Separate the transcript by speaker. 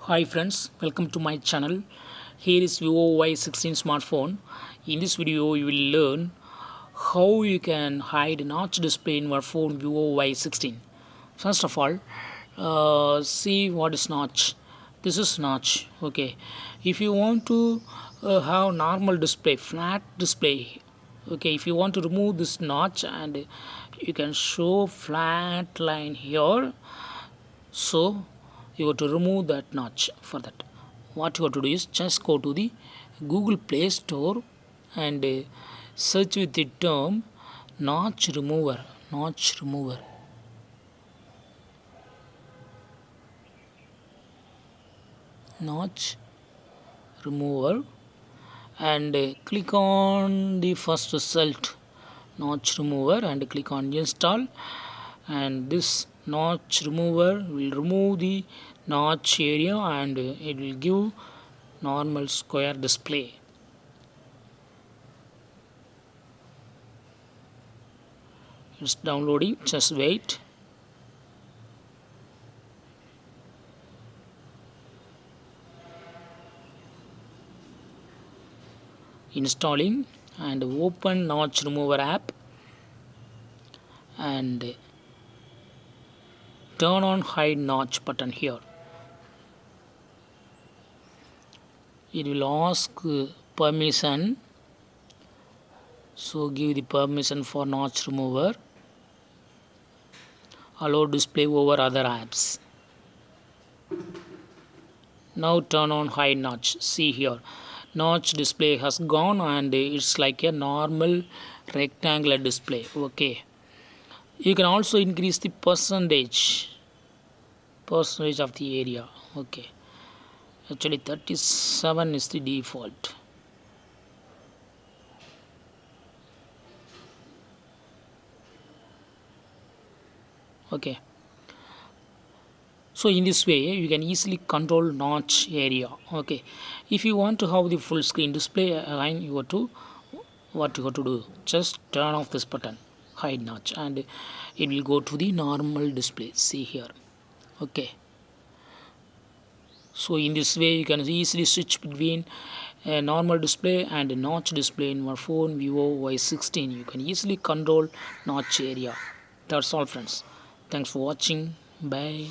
Speaker 1: Hi friends, welcome to my channel. Here is Vivo Y16 smartphone. In this video you will learn how you can hide notch display in your phone Vivo Y16. First of all, see what is notch. This is notch. Okay, if you want to have normal display, flat display, okay, if you want to remove this notch and you can show flat line here, so you have to remove that notch. For that, what you have to do is just go to the Google Play Store and search with the term notch remover. Notch remover. Notch remover, and click on the first result, notch remover, and click on install. And this notch remover will remove the notch area and it will give normal square display. It's downloading, just wait. Installing, and open notch remover app and turn on hide notch button here. It will ask permission, so give the permission for notch remover. Allow display over other apps. Now turn on hide notch. See here, notch display has gone and it's like a normal rectangular display. Okay, you can also increase the percentage of the area. Okay, actually 37 is the default. Okay, so in this way you can easily control notch area. Okay, if you want to have the full screen display line, you have to what you have to do, just turn off this button, hide notch, and it will go to the normal display. See here. Okay, so in this way you can easily switch between a normal display and a notch display in your phone Vivo Y16. You can easily control notch area. That's all friends. Thanks for watching. Bye.